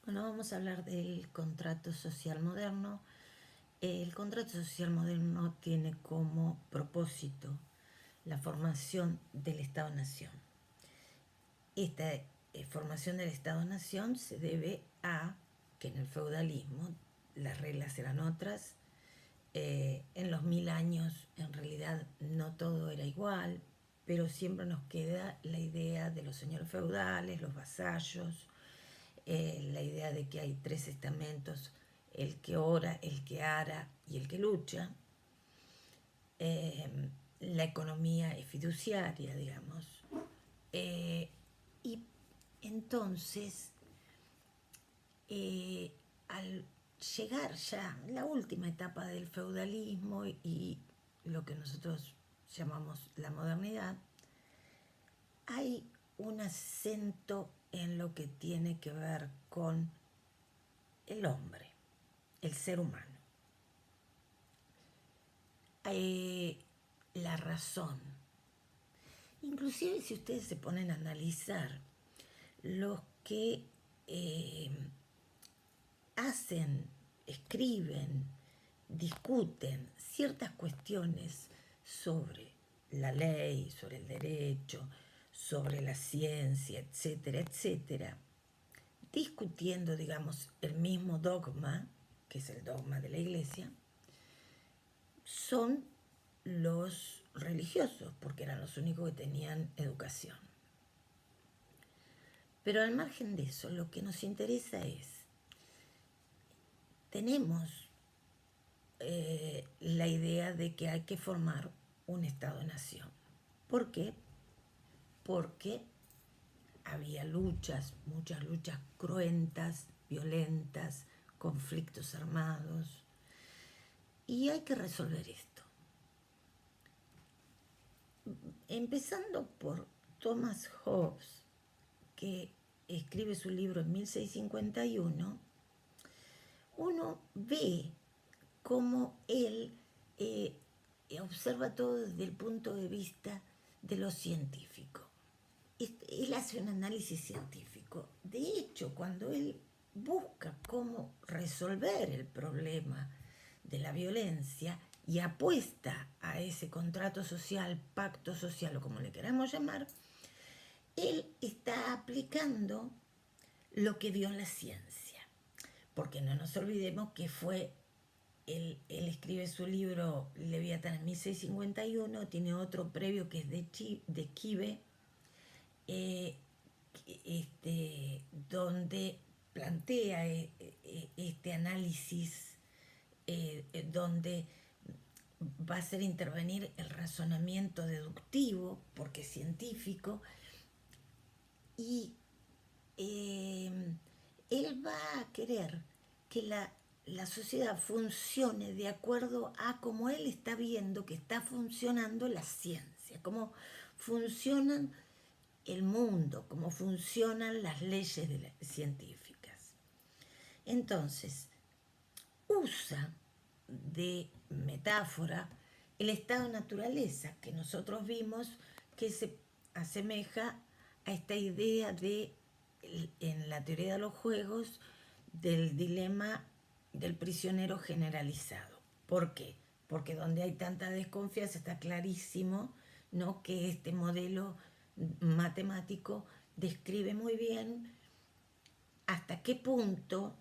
Bueno, vamos a hablar del contrato social moderno. El contrato social moderno tiene como propósito la formación del Estado-Nación. Esta formación del Estado-Nación se debe a que en el feudalismo las reglas eran otras. En los 1000 años en realidad no todo era igual, pero siempre nos queda la idea de los señores feudales, los vasallos, la idea de que hay tres estamentos, el que ora, el que ara y el que lucha. La economía es fiduciaria, digamos. Y entonces, al llegar ya a la última etapa del feudalismo y lo que nosotros llamamos la modernidad, hay un acento en lo que tiene que ver con el hombre, el ser humano. La razón. Inclusive si ustedes se ponen a analizar los que hacen, escriben, discuten ciertas cuestiones sobre la ley, sobre el derecho, sobre la ciencia, etcétera, etcétera, discutiendo, digamos, el mismo dogma, que es el dogma de la Iglesia, son los religiosos, porque eran los únicos que tenían educación. Pero al margen de eso, lo que nos interesa es, tenemos la idea de que hay que formar un Estado-Nación. ¿Por qué? Porque había luchas, muchas luchas cruentas, violentas, conflictos armados, y hay que resolver esto. Empezando por Thomas Hobbes, que escribe su libro en 1651, uno ve cómo él observa todo desde el punto de vista de lo científico. Él hace un análisis científico. De hecho, cuando él busca cómo resolver el problema de la violencia y apuesta a ese contrato social, pacto social o como le queramos llamar, él está aplicando lo que vio en la ciencia. Porque no nos olvidemos que fue, él escribe su libro Leviatán en 1651, tiene otro previo que es de Kibe, donde plantea este análisis, donde va a hacer intervenir el razonamiento deductivo, porque es científico, y él va a querer que la sociedad funcione de acuerdo a cómo él está viendo que está funcionando la ciencia, cómo funcionan el mundo, cómo funcionan las leyes científicas. Entonces, usa de metáfora el estado de naturaleza que nosotros vimos que se asemeja a esta idea de, en la teoría de los juegos, del dilema del prisionero generalizado. ¿Por qué? Porque donde hay tanta desconfianza está clarísimo, ¿no?, que este modelo matemático describe muy bien hasta qué punto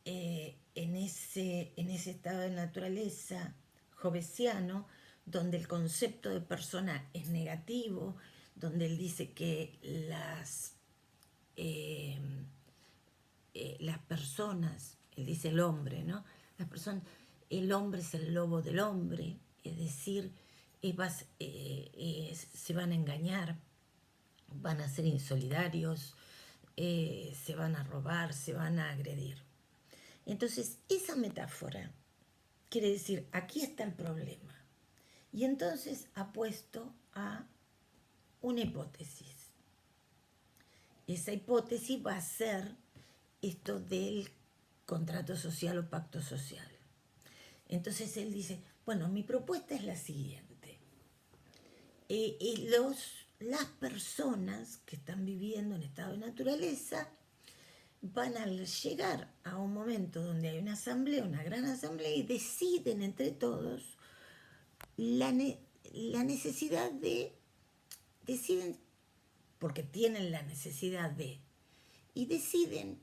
en ese estado de naturaleza hobbesiano, donde el concepto de persona es negativo, donde él dice que las personas, él dice el hombre, ¿no? Las personas, el hombre es el lobo del hombre, es decir, se van a engañar, van a ser insolidarios, se van a robar, se van a agredir. Entonces, esa metáfora quiere decir, aquí está el problema. Y entonces apuesto a una hipótesis. Esa hipótesis va a ser esto del contrato social o pacto social. Entonces él dice, bueno, mi propuesta es la siguiente. Las personas que están viviendo en estado de naturaleza van a llegar a un momento donde hay una asamblea, una gran asamblea, y deciden entre todos la necesidad de, deciden, porque tienen la necesidad de, y deciden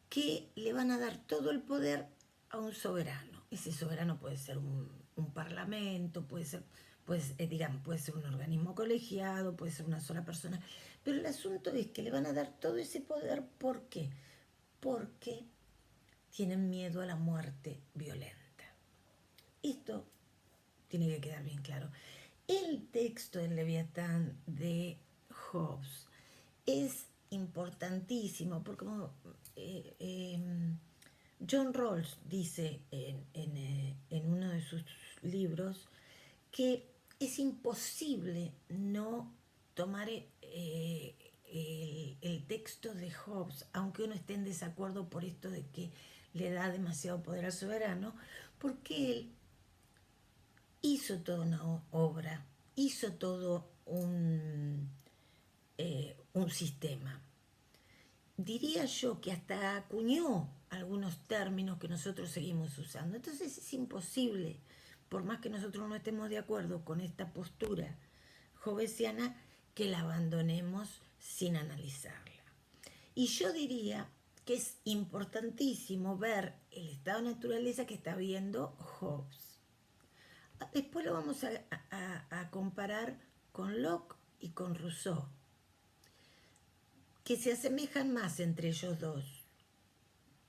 que le van a dar todo el poder a un soberano. Ese soberano puede ser un parlamento, puede ser, digamos, puede ser un organismo colegiado, puede ser una sola persona, pero el asunto es que le van a dar todo ese poder. ¿Por qué? Porque tienen miedo a la muerte violenta. Esto tiene que quedar bien claro. El texto del Leviatán de Hobbes es importantísimo porque como John Rawls dice en uno de sus libros que es imposible no tomar el texto de Hobbes, aunque uno esté en desacuerdo por esto de que le da demasiado poder al soberano, porque él hizo toda una obra, hizo todo un sistema. Diría yo que hasta acuñó algunos términos que nosotros seguimos usando. Entonces es imposible, por más que nosotros no estemos de acuerdo con esta postura hobbesiana, que la abandonemos sin analizarla. Y yo diría que es importantísimo ver el estado de naturaleza que está viendo Hobbes. Después lo vamos a comparar con Locke y con Rousseau, que se asemejan más entre ellos dos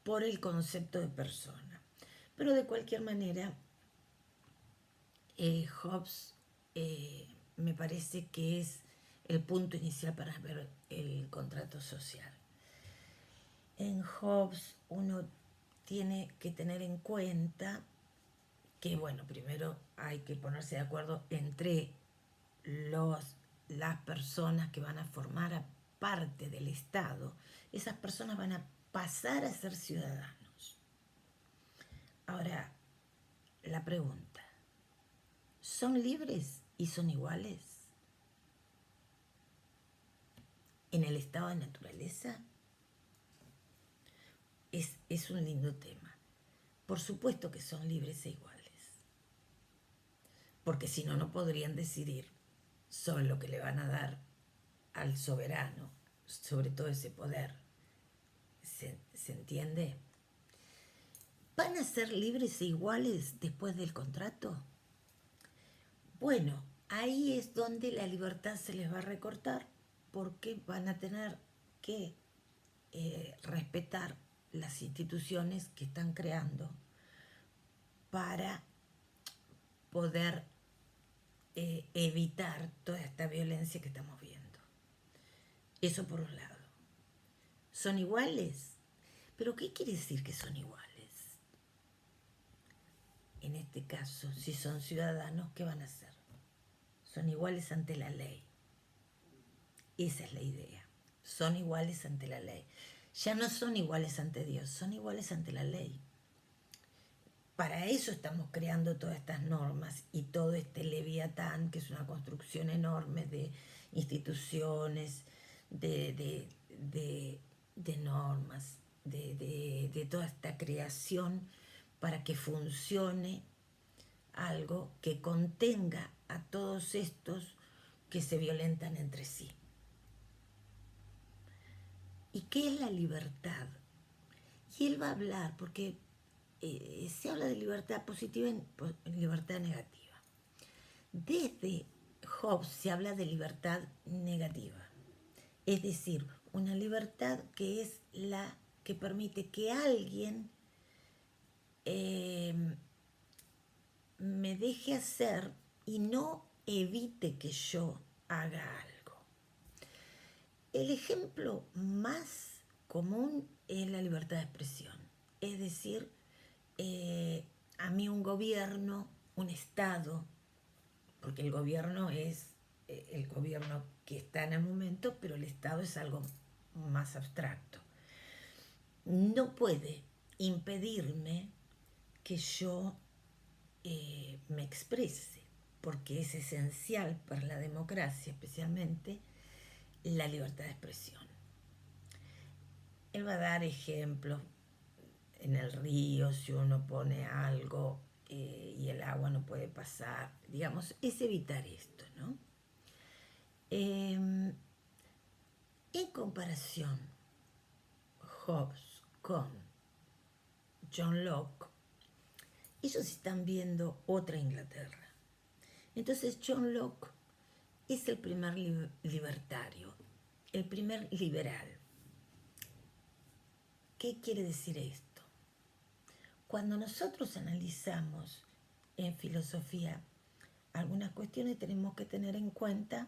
por el concepto de persona. Pero de cualquier manera, Hobbes me parece que es el punto inicial para ver el contrato social. En Hobbes uno tiene que tener en cuenta que, bueno, primero hay que ponerse de acuerdo entre las personas que van a formar parte del Estado. Esas personas van a pasar a ser ciudadanos. Ahora, la pregunta, ¿son libres y son iguales en el estado de naturaleza? Es un lindo tema. Por supuesto que son libres e iguales, porque si no, no podrían decidir sobre lo que le van a dar al soberano, sobre todo ese poder. ¿Se entiende? ¿Van a ser libres e iguales después del contrato? Bueno, ahí es donde la libertad se les va a recortar, porque van a tener que respetar las instituciones que están creando para poder evitar toda esta violencia que estamos viendo. Eso por un lado. ¿Son iguales? ¿Pero qué quiere decir que son iguales? En este caso, si son ciudadanos, ¿qué van a hacer? Son iguales ante la ley. Esa es la idea. Son iguales ante la ley. Ya no son iguales ante Dios, son iguales ante la ley. Para eso estamos creando todas estas normas y todo este Leviatán, que es una construcción enorme de instituciones, de normas, de toda esta creación para que funcione algo que contenga a todos estos que se violentan entre sí. ¿Y qué es la libertad? Y él va a hablar, porque se habla de libertad positiva y libertad negativa. Desde Hobbes se habla de libertad negativa, es decir, una libertad que es la que permite que alguien me deje hacer y no evite que yo haga algo. El ejemplo más común es la libertad de expresión, es decir, a mí un gobierno, un Estado, porque el gobierno es el gobierno que está en el momento, pero el Estado es algo más abstracto. No puede impedirme que yo me exprese, porque es esencial para la democracia, especialmente la libertad de expresión. él va a dar ejemplos en el río, si uno pone algo y el agua no puede pasar, digamos, es evitar esto, ¿no? En comparación, Hobbes con John Locke, ellos están viendo otra Inglaterra. Entonces John Locke es el primer libertario, el primer liberal. ¿Qué quiere decir esto? Cuando nosotros analizamos en filosofía algunas cuestiones, tenemos que tener en cuenta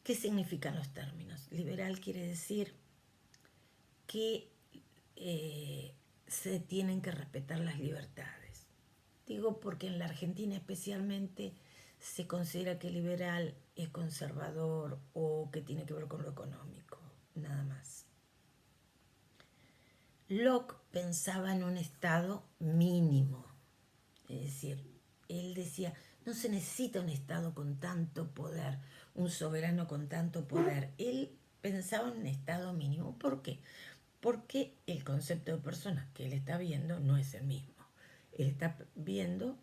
qué significan los términos. Liberal quiere decir que se tienen que respetar las libertades. Digo porque en la Argentina especialmente se considera que liberal es conservador o que tiene que ver con lo económico, nada más. Locke pensaba en un estado mínimo, es decir, él decía, no se necesita un estado con tanto poder, un soberano con tanto poder. Él pensaba en un estado mínimo. ¿Por qué? Porque el concepto de persona que él está viendo no es el mismo. Él está viendo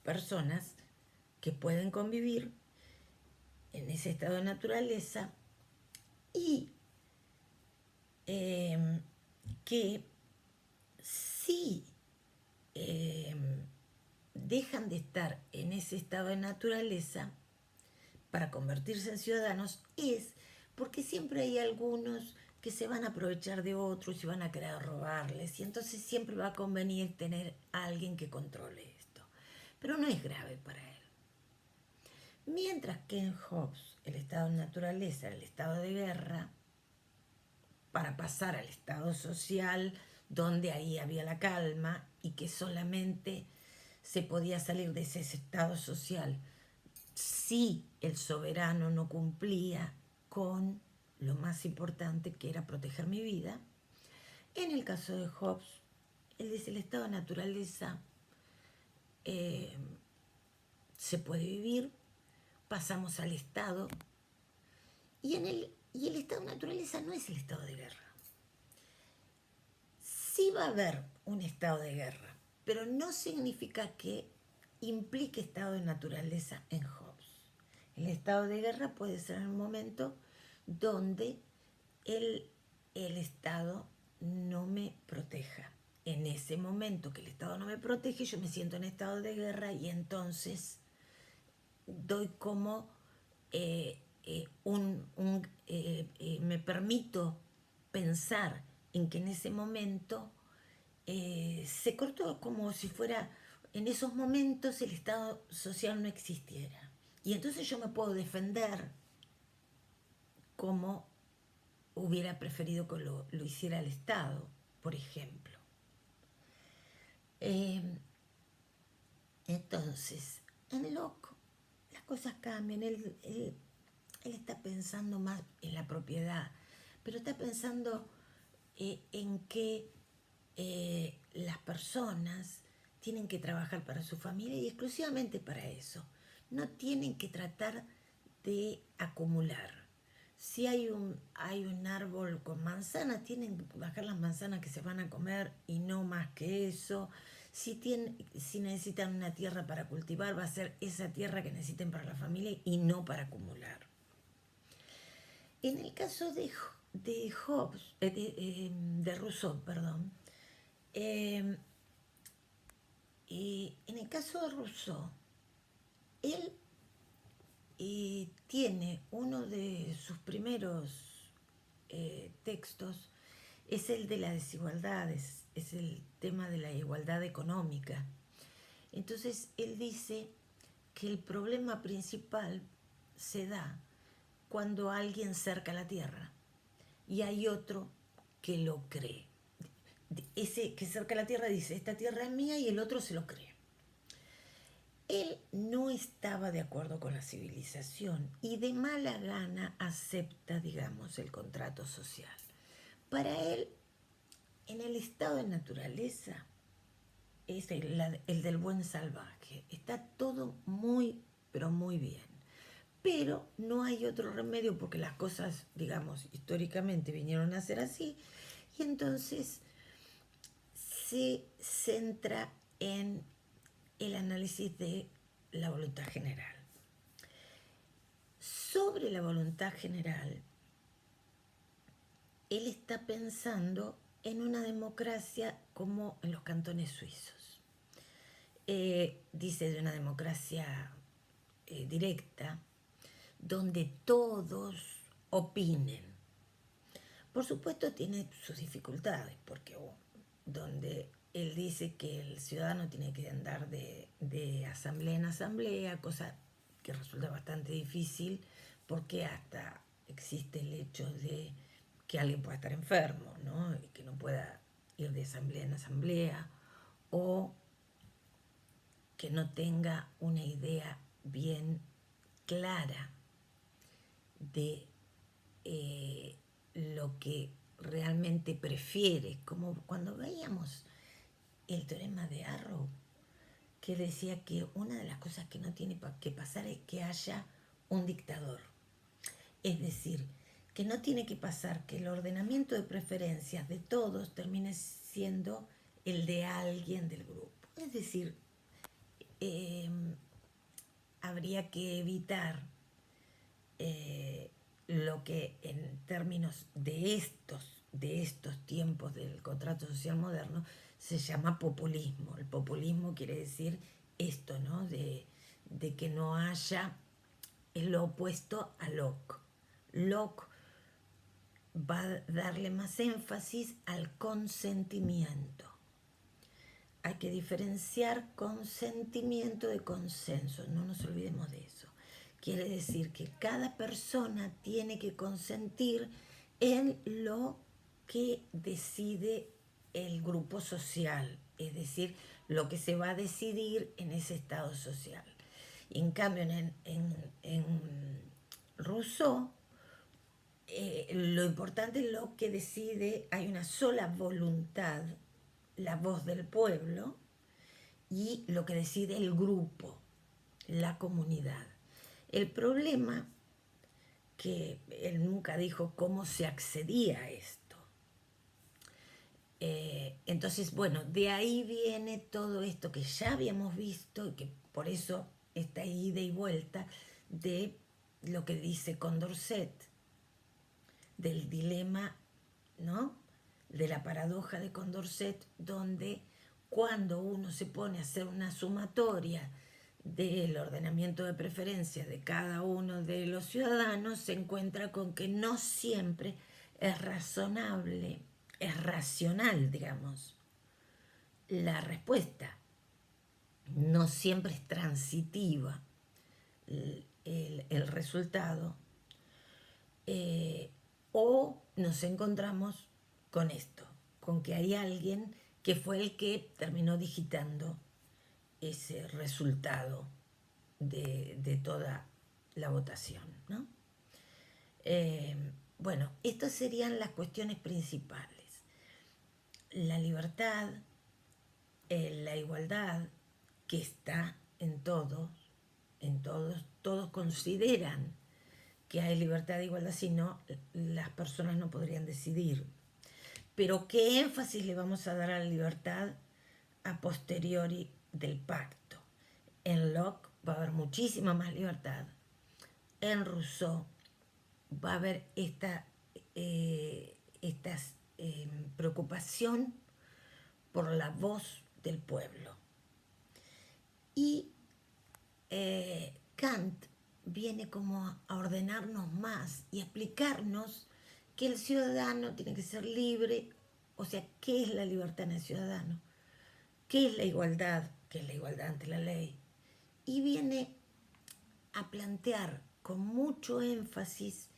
personas que pueden convivir en ese estado de naturaleza y que si dejan de estar en ese estado de naturaleza para convertirse en ciudadanos es porque siempre hay algunos que se van a aprovechar de otros y van a querer robarles, y entonces siempre va a convenir tener a alguien que controle esto. Pero no es grave para él. Mientras que en Hobbes el estado de naturaleza era el estado de guerra, para pasar al estado social, donde ahí había la calma y que solamente se podía salir de ese estado social si el soberano no cumplía con lo más importante, que era proteger mi vida. En el caso de Hobbes, él dice, el estado de naturaleza se puede vivir, pasamos al estado, y el estado de naturaleza no es el estado de guerra. Sí va a haber un estado de guerra, pero no significa que implique estado de naturaleza en Hobbes. El estado de guerra puede ser en un momento donde el Estado no me proteja. En ese momento que el Estado no me protege, yo me siento en estado de guerra y entonces doy como me permito pensar en que en ese momento se cortó, como si fuera, en esos momentos el Estado social no existiera. Y entonces yo me puedo defender como hubiera preferido que lo hiciera el Estado, por ejemplo. Entonces, en Locke las cosas cambian. Él está pensando más en la propiedad, pero está pensando en que las personas tienen que trabajar para su familia y exclusivamente para eso. No tienen que tratar de acumular. Si hay un árbol con manzanas, tienen que bajar las manzanas que se van a comer y no más que eso. Si necesitan una tierra para cultivar, va a ser esa tierra que necesiten para la familia y no para acumular. En el caso de Hobbes, de Rousseau, perdón, en el caso de Rousseau, él tiene uno de sus primeros textos, es el de las desigualdades, es el tema de la igualdad económica. Entonces él dice que el problema principal se da cuando alguien cerca la tierra y hay otro que lo cree. Ese que cerca la tierra dice, esta tierra es mía, y el otro se lo cree. Él no estaba de acuerdo con la civilización y de mala gana acepta, digamos, el contrato social. Para él, en el estado de naturaleza, es el del buen salvaje. Está todo muy, pero muy bien. Pero no hay otro remedio porque las cosas, digamos, históricamente vinieron a ser así, Y entonces se centra en el análisis de la voluntad general. Sobre la voluntad general, él está pensando en una democracia como en los cantones suizos. Dice de una democracia directa, donde todos opinen. Por supuesto tiene sus dificultades, porque donde él dice que el ciudadano tiene que andar de asamblea en asamblea, cosa que resulta bastante difícil, porque hasta existe el hecho de que alguien pueda estar enfermo, ¿no? Y que no pueda ir de asamblea en asamblea, o que no tenga una idea bien clara de lo que realmente prefiere, como cuando veíamos el teorema de Arrow, que decía que una de las cosas que no tiene que pasar es que haya un dictador. Es decir, que no tiene que pasar que el ordenamiento de preferencias de todos termine siendo el de alguien del grupo. Es decir, habría que evitar lo que en términos de estos tiempos del contrato social moderno se llama populismo. El populismo quiere decir esto, ¿no? De que no haya lo opuesto a Locke. Locke va a darle más énfasis al consentimiento. Hay que diferenciar consentimiento de consenso, no nos olvidemos de eso. Quiere decir que cada persona tiene que consentir en lo que decide el grupo social, es decir, lo que se va a decidir en ese estado social. En cambio, en Rousseau, lo importante es lo que decide, hay una sola voluntad, la voz del pueblo, y lo que decide el grupo, la comunidad. El problema, que él nunca dijo cómo se accedía a esto. Entonces, bueno, de ahí viene todo esto que ya habíamos visto y que por eso esta ida y vuelta de lo que dice Condorcet, del dilema, ¿no? De la paradoja de Condorcet, donde cuando uno se pone a hacer una sumatoria del ordenamiento de preferencias de cada uno de los ciudadanos, se encuentra con que no siempre es razonable, es racional, digamos, la respuesta. No siempre es transitiva el resultado. O nos encontramos con esto, con que hay alguien que fue el que terminó digitando ese resultado de toda la votación, ¿no? Bueno, estas serían las cuestiones principales. La libertad, la igualdad, que está en todos, todos consideran que hay libertad e igualdad, si no, las personas no podrían decidir. Pero ¿qué énfasis le vamos a dar a la libertad a posteriori del pacto? En Locke va a haber muchísima más libertad. En Rousseau va a haber esta preocupación por la voz del pueblo. Y Kant viene como a ordenarnos más y a explicarnos que el ciudadano tiene que ser libre, o sea, ¿qué es la libertad en el ciudadano? ¿Qué es la igualdad? ¿Qué es la igualdad ante la ley? Y viene a plantear con mucho énfasis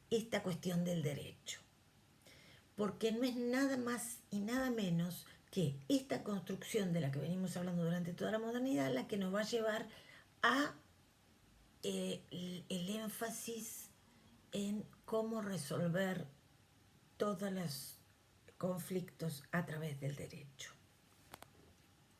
esta cuestión del derecho, porque no es nada más y nada menos que esta construcción de la que venimos hablando durante toda la modernidad la que nos va a llevar a el énfasis en cómo resolver todos los conflictos a través del derecho.